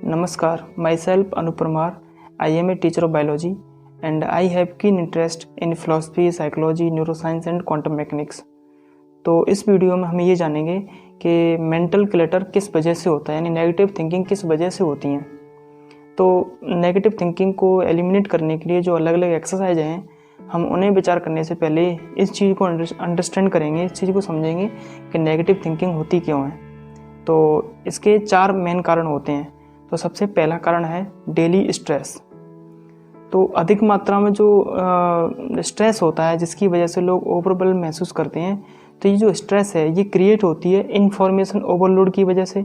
Namaskar, myself Anup Parmar. I am a teacher of biology and I have keen interest in philosophy, psychology, neuroscience and quantum mechanics. तो इस video में हम ये जानेंगे कि mental clutter किस वजह से होता है, यानी नेगेटिव थिंकिंग किस वजह से होती हैं। तो नेगेटिव थिंकिंग को एलिमिनेट करने के लिए जो अलग अलग एक्सरसाइज हैं, हम उन्हें विचार करने से पहले इस चीज़ को अंडरस्टैंड करेंगे, इस चीज़ को समझेंगे कि नेगेटिव थिंकिंग होती क्यों है। तो इसके 4 मेन कारण होते हैं। तो सबसे पहला कारण है डेली स्ट्रेस। तो अधिक मात्रा में जो स्ट्रेस होता है जिसकी वजह से लोग ओवरवेल्म महसूस करते हैं, तो ये जो स्ट्रेस है ये क्रिएट होती है इंफॉर्मेशन ओवरलोड की वजह से।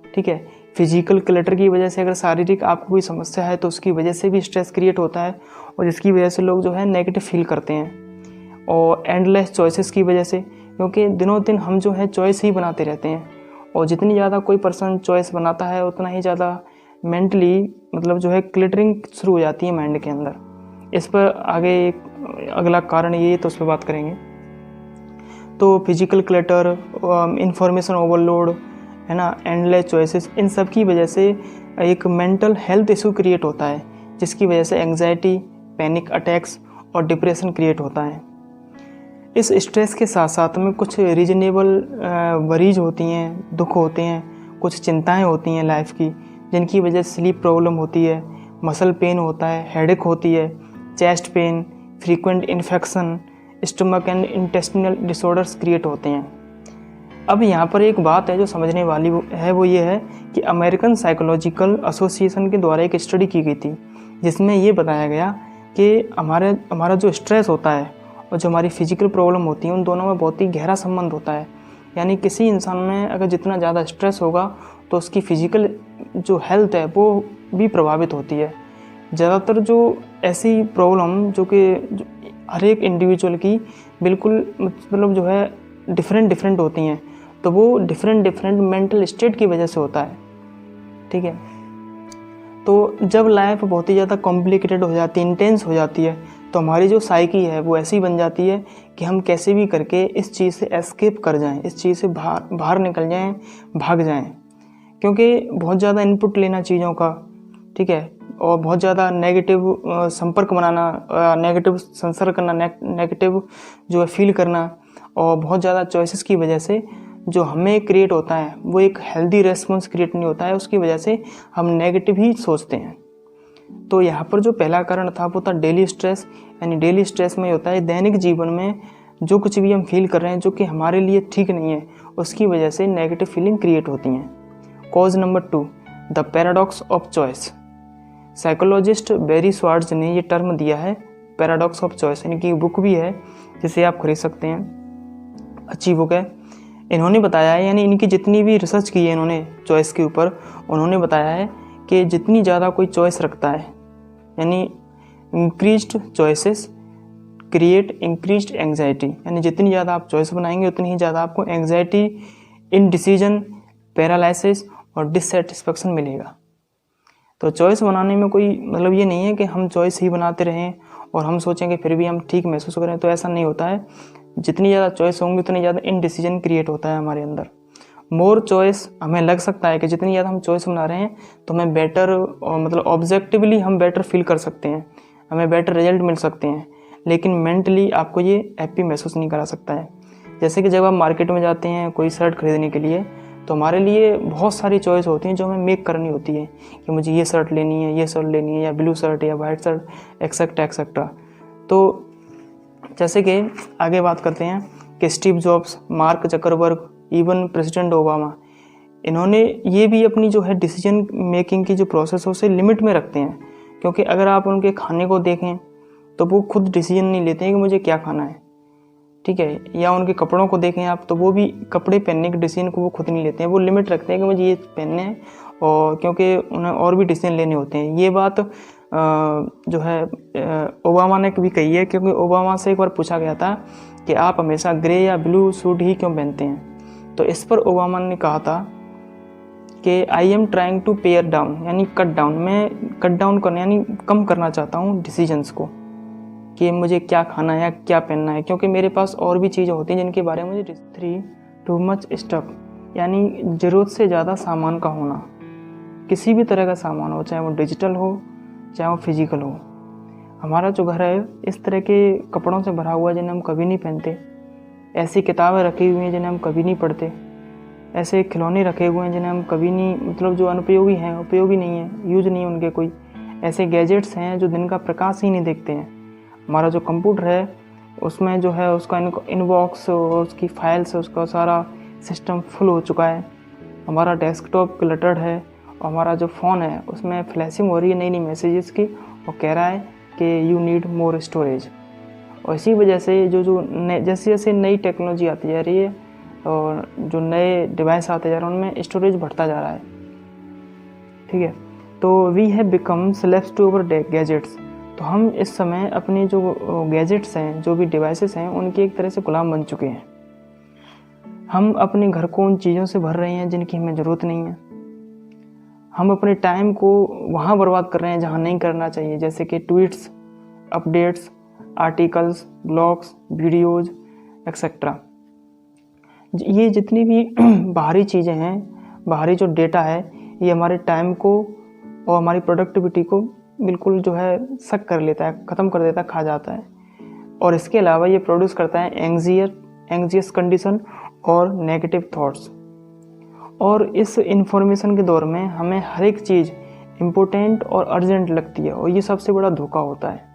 ठीक है, फिजिकल क्लटर की वजह से, अगर शारीरिक आपको कोई समस्या है तो उसकी वजह से भी स्ट्रेस क्रिएट होता है और जिसकी वजह से लोग जो है नेगेटिव फील करते हैं। और एंडलेस चॉइसेस की वजह से, क्योंकि दिनों दिन हम जो है चॉइस ही बनाते रहते हैं और जितनी ज़्यादा कोई पर्सन चॉइस बनाता है उतना ही ज़्यादा मेंटली मतलब जो है क्लटरिंग शुरू हो जाती है माइंड के अंदर। इस पर आगे एक अगला कारण ये तो उस पर बात करेंगे। तो फिजिकल क्लटर, इंफॉर्मेशन ओवरलोड है ना, एंडलेस चॉइसेस, इन सब की वजह से एक मेंटल हेल्थ इशू क्रिएट होता है जिसकी वजह से एंग्जाइटी, पैनिक अटैक्स और डिप्रेशन क्रिएट होता है। इस स्ट्रेस के साथ साथ में कुछ रीजनेबल वरीज होती हैं, दुख होते हैं, कुछ चिंताएं होती हैं लाइफ की, जिनकी वजह से स्लीप प्रॉब्लम होती है, मसल पेन होता है, हेडेक होती है, chest pain, frequent infection, stomach and intestinal disorders create होते हैं। अब यहाँ पर एक बात है जो समझने वाली है, वो ये है कि अमेरिकन साइकोलॉजिकल एसोसिएशन के द्वारा एक स्टडी की गई थी जिसमें ये बताया गया कि हमारा जो स्ट्रेस होता है और जो हमारी फिजिकल प्रॉब्लम होती है उन दोनों में बहुत ही गहरा संबंध होता है। यानी किसी इंसान में अगर जितना ज़्यादा स्ट्रेस होगा तो उसकी फिजिकल जो हेल्थ है वो भी प्रभावित होती है। ज़्यादातर जो ऐसी प्रॉब्लम जो कि हर एक इंडिविजुअल की बिल्कुल मतलब जो है डिफरेंट होती हैं, तो वो डिफरेंट मेंटल स्टेट की वजह से होता है। ठीक है, तो जब लाइफ बहुत ही ज़्यादा कॉम्प्लिकेटेड हो जाती है, इंटेंस हो जाती है, तो हमारी जो साइकी है वो ऐसी बन जाती है कि हम कैसे भी करके इस चीज़ से एस्केप कर जाएं, इस चीज़ से बाहर निकल जाएं, भाग जाएं, क्योंकि बहुत ज़्यादा इनपुट लेना चीज़ों का, ठीक है, और बहुत ज़्यादा नेगेटिव संपर्क बनाना, नेगेटिव संसर्ग करना, नेगेटिव जो है फील करना, और बहुत ज़्यादा चॉइसेस की वजह से जो हमें क्रिएट होता है वो एक हेल्दी रेस्पॉन्स क्रिएट नहीं होता है, उसकी वजह से हम नेगेटिव ही सोचते हैं। तो यहाँ पर जो पहला कारण था वो था डेली स्ट्रेस। यानी डेली स्ट्रेस में होता है दैनिक जीवन में जो कुछ भी हम फील कर रहे हैं जो कि हमारे लिए ठीक नहीं है, उसकी वजह से नेगेटिव फीलिंग क्रिएट होती हैं। Cause number 2, the paradox of choice. Psychologist Barry Schwartz ने ये टर्म दिया है पैराडॉक्स ऑफ चॉइस, यानी कि बुक भी है जिसे आप खरीद सकते हैं, अच्छी बुक है। इन्होंने बताया है, यानी इनकी जितनी भी रिसर्च की है इन्होंने चॉइस के ऊपर, उन्होंने बताया है कि जितनी ज़्यादा कोई चॉइस रखता है, यानी increased choices create increased anxiety, यानी जितनी ज़्यादा आप चॉइस बनाएंगे उतनी ही ज़्यादा आपको एंग्जाइटी, इनडिसीजन, पैरालिसिस और डिससेटिस्फेक्शन मिलेगा। तो चॉइस बनाने में कोई मतलब ये नहीं है कि हम चॉइस ही बनाते रहें और हम सोचेंगे फिर भी हम ठीक महसूस करें, तो ऐसा नहीं होता है। जितनी ज़्यादा चॉइस होंगी उतनी ज़्यादा इनडिसीजन क्रिएट होता है हमारे अंदर। मोर चॉइस, हमें लग सकता है कि जितनी ज़्यादा हम चॉइस बना रहे हैं तो हमें बेटर और मतलब ऑब्जेक्टिवली हम बेटर फील कर सकते हैं, हमें बेटर रिजल्ट मिल सकते हैं, लेकिन मेंटली आपको ये हैप्पी महसूस नहीं करा सकता है। जैसे कि जब आप मार्केट में जाते हैं कोई शर्ट खरीदने के लिए, तो हमारे लिए बहुत सारी चॉइस होती हैं जो हमें मेक करनी होती है कि मुझे ये शर्ट लेनी है, ये शर्ट लेनी है, या ब्लू शर्ट या वाइट शर्ट, एक्सेट्रा। तो जैसे कि आगे बात करते हैं कि Steve jobs, mark Zuckerberg, even president Obama, इन्होंने ये भी अपनी जो है डिसीजन मेकिंग की जो प्रोसेस है उसे लिमिट में रखते हैं। क्योंकि अगर आप उनके खाने को देखें तो वो खुद डिसीजन नहीं लेते हैं कि मुझे क्या खाना है, ठीक है, या उनके कपड़ों को देखें आप तो वो भी कपड़े पहनने के डिसीजन को वो खुद नहीं लेते हैं, वो लिमिट रखते हैं कि मुझे ये पहनने हैं, और क्योंकि उन्हें और भी डिसीजन लेने होते हैं। ये बात जो है ओबामा ने भी कही है, क्योंकि ओबामा से एक बार पूछा गया था कि आप हमेशा ग्रे या ब्लू सूट ही क्यों पहनते हैं, तो इस पर ओबामा ने कहा था कि I am trying to pare down, यानी कट डाउन, मैं कट डाउन करना यानी कम करना चाहता हूँ डिसीजंस को कि मुझे क्या खाना है या क्या पहनना है, क्योंकि मेरे पास और भी चीज़ें होती हैं जिनके बारे में मुझे 3 टू मच स्टफ, यानी ज़रूरत से ज़्यादा सामान का होना। किसी भी तरह का सामान हो, चाहे वो डिजिटल हो चाहे वो फिजिकल हो। हमारा जो घर है इस तरह के कपड़ों से भरा हुआ है जिन्हें हम कभी नहीं पहनते, ऐसी किताबें रखी हुई हैं जिन्हें हम कभी नहीं पढ़ते, ऐसे खिलौने रखे हुए हैं जिन्हें हम कभी नहीं, मतलब जो अनुपयोगी हैं, उपयोगी नहीं है, यूज नहीं है उनके कोई, ऐसे गैजेट्स हैं जो दिन का प्रकाश ही नहीं देखते हैं। हमारा जो कंप्यूटर है उसमें जो है उसका इनबॉक्स और उसकी फाइल्स, उसका सारा सिस्टम फुल हो चुका है। हमारा डेस्कटॉप क्लटर्ड है और हमारा जो फ़ोन है उसमें फ्लैशिंग हो रही है नई नई मैसेजेस की और कह रहा है कि यू नीड मोर स्टोरेज। और इसी वजह से जैसे जैसे नई टेक्नोलॉजी आती जा रही है और जो नए डिवाइस आते जा रहे हैं उनमें स्टोरेज बढ़ता जा रहा है। ठीक है, तो we have become slaves to our gadgets. तो हम इस समय अपने जो गैजेट्स हैं, जो भी डिवाइसेस हैं, उनके एक तरह से गुलाम बन चुके हैं। हम अपने घर को उन चीज़ों से भर रहे हैं जिनकी हमें ज़रूरत नहीं है। हम अपने टाइम को वहाँ बर्बाद कर रहे हैं जहाँ नहीं करना चाहिए, जैसे कि tweets, updates, articles, blogs, videos etcetera. ये जितनी भी बाहरी चीज़ें हैं, बाहरी जो डेटा है, ये हमारे टाइम को और हमारी प्रोडक्टिविटी को बिल्कुल जो है सक कर लेता है, ख़त्म कर देता है, खा जाता है। और इसके अलावा ये प्रोड्यूस करता है एंग्जियस कंडीशन और नेगेटिव थॉट्स। और इस इंफॉर्मेशन के दौर में हमें हर एक चीज़ इम्पोर्टेंट और अर्जेंट लगती है, और ये सबसे बड़ा धोखा होता है।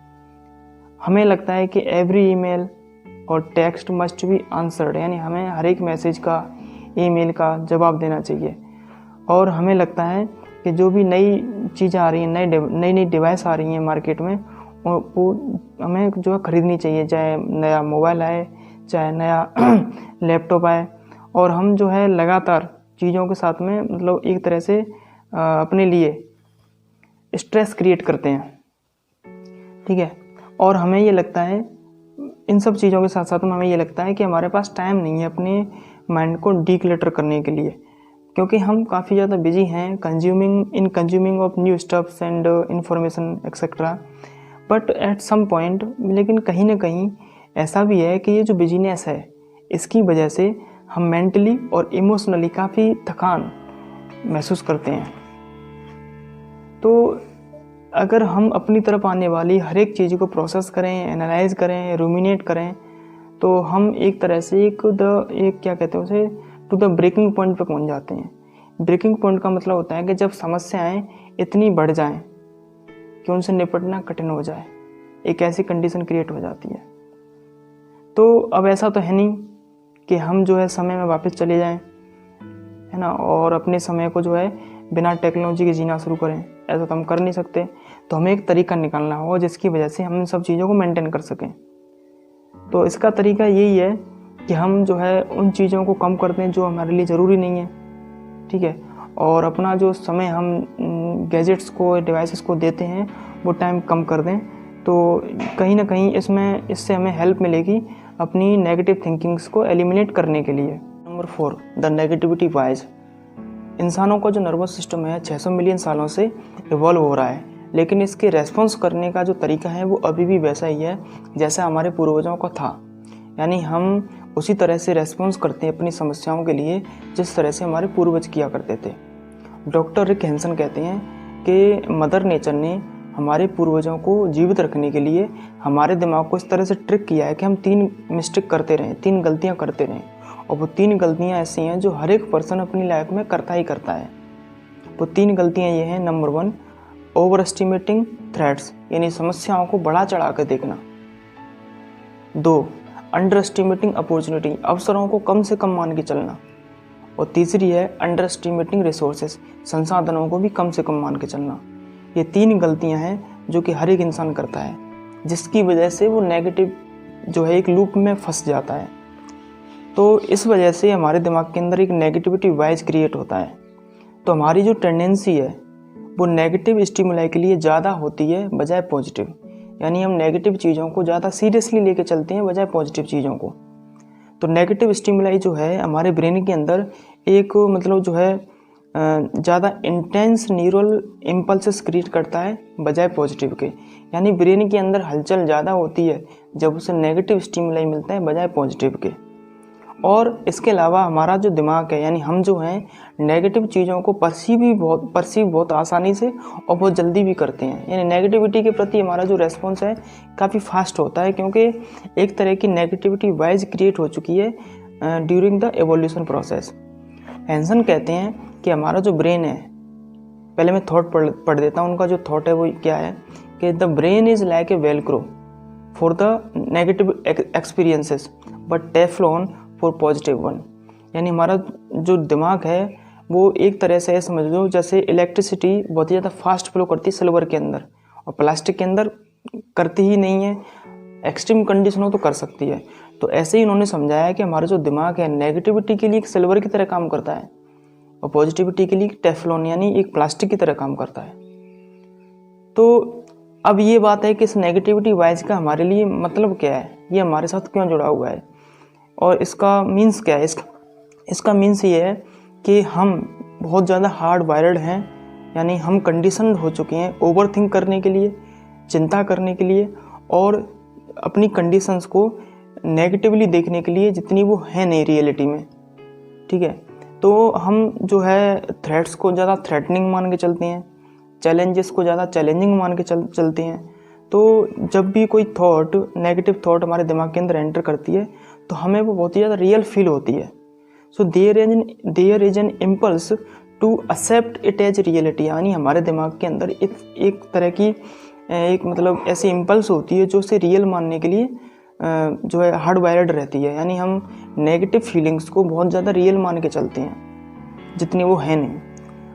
हमें लगता है कि एवरी ईमेल और टेक्स्ट मस्ट बी आंसर्ड, यानी हमें हर एक मैसेज का, ईमेल का जवाब देना चाहिए। और हमें लगता है कि जो भी नई चीज़ें आ रही हैं, नई डिवाइस आ रही हैं मार्केट में, वो हमें जो है ख़रीदनी चाहिए, चाहे नया मोबाइल आए, चाहे नया लैपटॉप आए। और हम जो है लगातार चीज़ों के साथ में, मतलब एक तरह से अपने लिए स्ट्रेस क्रिएट करते हैं। ठीक है, और हमें ये लगता है, इन सब चीज़ों के साथ साथ में हमें ये लगता है कि हमारे पास टाइम नहीं है अपने माइंड को डीक्लटर करने के लिए, क्योंकि हम काफ़ी ज़्यादा बिजी हैं consuming of new stuffs and information etcetera. But at some point, लेकिन कहीं ना कहीं ऐसा भी है कि ये जो बिजीनेस है, इसकी वजह से हम मेंटली और इमोशनली काफ़ी थकान महसूस करते हैं। तो अगर हम अपनी तरफ आने वाली हर एक चीज़ को प्रोसेस करें, एनालाइज करें, रूमिनेट करें, तो हम एक तरह से एक क्या कहते हैं उसे, टू द ब्रेकिंग पॉइंट पे पहुंच जाते हैं। ब्रेकिंग पॉइंट का मतलब होता है कि जब समस्याएं इतनी बढ़ जाएं कि उनसे निपटना कठिन हो जाए, एक ऐसी कंडीशन क्रिएट हो जाती है। तो अब ऐसा तो है नहीं कि हम जो है समय में वापस चले जाएं, है ना, और अपने समय को जो है बिना टेक्नोलॉजी के जीना शुरू करें। ऐसा तो हम कर नहीं सकते। तो हमें एक तरीका निकालना होगा जिसकी वजह से हम इन सब चीज़ों को मेंटेन कर सकें। तो इसका तरीका यही है कि हम जो है उन चीज़ों को कम कर दें जो हमारे लिए ज़रूरी नहीं है। ठीक है, और अपना जो समय हम गैजेट्स को, डिवाइसेस को देते हैं, वो टाइम कम कर दें। तो कहीं ना कहीं इससे हमें हेल्प मिलेगी अपनी नेगेटिव थिंकिंग्स को एलिमिनेट करने के लिए। Number 4, the negativity wise. इंसानों का जो नर्वस सिस्टम है 600 मिलियन सालों से इवॉल्व हो रहा है, लेकिन इसके रेस्पॉन्स करने का जो तरीका है वो अभी भी वैसा ही है जैसा हमारे पूर्वजों का था। यानी हम उसी तरह से रेस्पॉन्स करते हैं अपनी समस्याओं के लिए जिस तरह से हमारे पूर्वज किया करते थे। डॉक्टर रिक हैंसन कहते हैं कि मदर नेचर ने हमारे पूर्वजों को जीवित रखने के लिए हमारे दिमाग को इस तरह से ट्रिक किया है कि हम 3 मिस्टेक करते रहें, 3 गलतियां करते रहें। और वो 3 गलतियां ऐसी हैं जो हर एक पर्सन अपनी लाइफ में करता ही करता है। वो 3 गलतियां ये हैं। नंबर 1, ओवर एस्टिमेटिंग थ्रेट्स, यानी समस्याओं को बढ़ा चढ़ा कर देखना। 2, अंडर एस्टिमेटिंग अपॉर्चुनिटी, अवसरों को कम से कम मान के चलना। और तीसरी है अंडर एस्टिमेटिंग रिसोर्सेस, संसाधनों को भी कम से कम मान के चलना। ये 3 गलतियां हैं जो कि हर एक इंसान करता है, जिसकी वजह से वो नेगेटिव जो है एक लूप में फंस जाता है। तो इस वजह से हमारे दिमाग के अंदर एक नेगेटिविटी वाइज क्रिएट होता है। तो हमारी जो टेंडेंसी है वो नेगेटिव स्टिमुलाई के लिए ज़्यादा होती है बजाय पॉजिटिव। यानी हम नेगेटिव चीज़ों को ज़्यादा सीरियसली लेके चलते हैं बजाय पॉजिटिव चीज़ों को। तो नेगेटिव स्टिमुलाई जो है हमारे ब्रेन के अंदर एक मतलब जो है ज़्यादा इंटेंस न्यूरल इम्पल्सेस क्रिएट करता है बजाय पॉजिटिव के। यानी ब्रेन के अंदर हलचल ज़्यादा होती है जब उसे नेगेटिव स्टिमुलाई मिलता है बजाय पॉजिटिव के। और इसके अलावा हमारा जो दिमाग है, यानी हम जो हैं नेगेटिव चीज़ों को परसीव बहुत आसानी से और बहुत जल्दी भी करते हैं। यानी नेगेटिविटी के प्रति हमारा जो रेस्पॉन्स है काफ़ी फास्ट होता है, क्योंकि एक तरह की नेगेटिविटी वाइज क्रिएट हो चुकी है during the evolution process. Hanson कहते हैं कि हमारा जो ब्रेन है, पहले मैं थॉट पढ़ देता हूँ। उनका जो थॉट है वो क्या है कि the brain is like a Velcro for the negative experiences but Teflon for positive one. यानी हमारा जो दिमाग है वो एक तरह से समझ लो जैसे इलेक्ट्रिसिटी बहुत ही ज़्यादा फास्ट फ्लो करती है सिल्वर के अंदर, और प्लास्टिक के अंदर करती ही नहीं है। एक्सट्रीम कंडीशन हो तो कर सकती है। तो ऐसे ही उन्होंने समझाया कि हमारा जो दिमाग है नेगेटिविटी के लिए एक सिल्वर की तरह काम करता है और पॉजिटिविटी के लिए टेफ्लॉन यानी एक प्लास्टिक की तरह काम करता है। तो अब ये बात है कि इस नेगेटिविटी वाइज का हमारे लिए मतलब क्या है, ये हमारे साथ क्यों जुड़ा हुआ है और इसका मीन्स क्या है। इसका मीन्स ये है कि हम बहुत ज़्यादा हार्ड वायर्ड हैं, यानी हम कंडीशनड हो चुके हैं ओवर थिंक करने के लिए, चिंता करने के लिए और अपनी कंडीशंस को नेगेटिवली देखने के लिए, जितनी वो है नहीं रियलिटी में। ठीक है, तो हम जो है थ्रेट्स को ज़्यादा थ्रेटनिंग मान के चलते हैं, चैलेंजेस को ज़्यादा चैलेंजिंग मान के चलते हैं। तो जब भी कोई थॉट, नेगेटिव थॉट हमारे दिमाग के अंदर एंटर करती है तो हमें वो बहुत ही ज़्यादा रियल फील होती है। So there is an impulse to accept it as reality. यानी हमारे दिमाग के अंदर एक तरह की एक मतलब ऐसी इम्पल्स होती है जो उसे रियल मानने के लिए जो है हार्ड वायर्ड रहती है। यानी हम नेगेटिव फीलिंग्स को बहुत ज़्यादा रियल मान के चलते हैं जितनी वो है नहीं।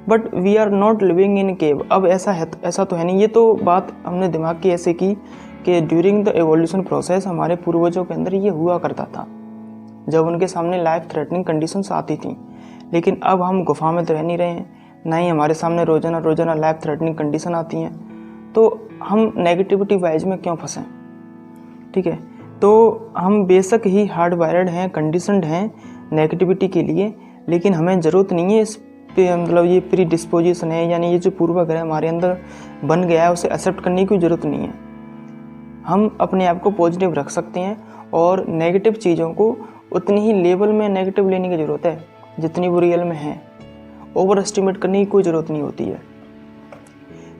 But we are not living in cave. अब ऐसा तो है नहीं। ये तो बात हमने दिमाग की ऐसे की कि ड्यूरिंग द एवोल्यूशन प्रोसेस हमारे पूर्वजों के अंदर ये हुआ करता था जब उनके सामने लाइफ थ्रेटनिंग कंडीशंस आती थी। लेकिन अब हम गुफा में तो रह नहीं रहे हैं, ना ही हमारे सामने रोजाना लाइफ थ्रेटनिंग कंडीशन आती हैं, तो हम नेगेटिविटी वाइज में क्यों फंसें। ठीक है, तो हम बेशक ही हार्ड वायर्ड हैं, कंडीशनड हैं नेगेटिविटी के लिए, लेकिन हमें ज़रूरत नहीं है इस पे, मतलब ये प्री डिस्पोजिशन है, यानी ये जो पूर्वाग्रह हमारे अंदर बन गया है उसे एक्सेप्ट करने की ज़रूरत नहीं है। हम अपने आप को पॉजिटिव रख सकते हैं और नेगेटिव चीज़ों को उतनी ही लेवल में नेगेटिव लेने की ज़रूरत है जितनी वो रियल में है। ओवर एस्टिमेट करने की कोई ज़रूरत नहीं होती है।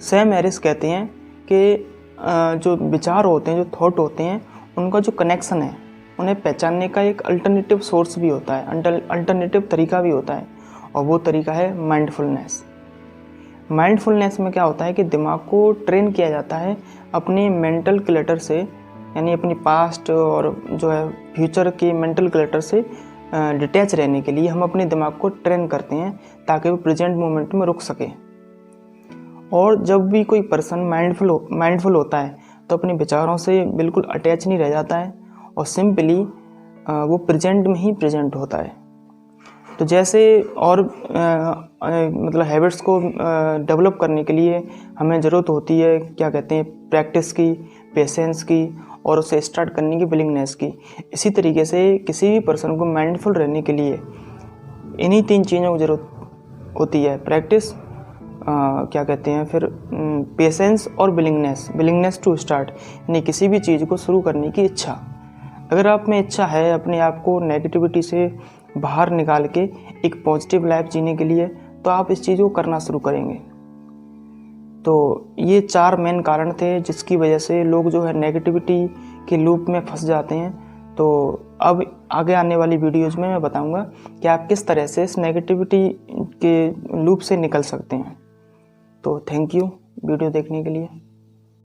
सैम हैरिस कहते हैं कि जो विचार होते हैं, जो थॉट होते हैं, उनका जो कनेक्शन है उन्हें पहचानने का एक अल्टरनेटिव सोर्स भी होता है, अल्टरनेटिव तरीका भी होता है, और वो तरीका है माइंडफुलनेस। माइंडफुलनेस में क्या होता है कि दिमाग को ट्रेन किया जाता है अपने मेंटल क्लटर से, यानी अपनी पास्ट और जो है फ्यूचर के मेंटल क्लटर से डिटैच रहने के लिए हम अपने दिमाग को ट्रेन करते हैं ताकि वो प्रेजेंट मोमेंट में रुक सके। और जब भी कोई पर्सन माइंडफुल होता है तो अपने विचारों से बिल्कुल अटैच नहीं रह जाता है और सिंपली वो प्रेजेंट में ही प्रेजेंट होता है। तो जैसे और मतलब हैबिट्स को डेवलप करने के लिए हमें ज़रूरत होती है, क्या कहते हैं, प्रैक्टिस की, पेशेंस की और उसे स्टार्ट करने की विलिंगनेस की। इसी तरीके से किसी भी पर्सन को माइंडफुल रहने के लिए इन्हीं 3 चीज़ों की ज़रूरत होती है, प्रैक्टिस, क्या कहते हैं फिर पेशेंस और विलिंगनेस टू स्टार्ट, यानी किसी भी चीज़ को शुरू करने की इच्छा। अगर आप में इच्छा है अपने आप को नेगेटिविटी से बाहर निकाल के एक पॉजिटिव लाइफ जीने के लिए, तो आप इस चीज़ को करना शुरू करेंगे। तो ये 4 मेन कारण थे जिसकी वजह से लोग जो है नेगेटिविटी के लूप में फंस जाते हैं। तो अब आगे आने वाली वीडियोज़ में मैं बताऊंगा कि आप किस तरह से इस नेगेटिविटी के लूप से निकल सकते हैं। तो थैंक यू वीडियो देखने के लिए।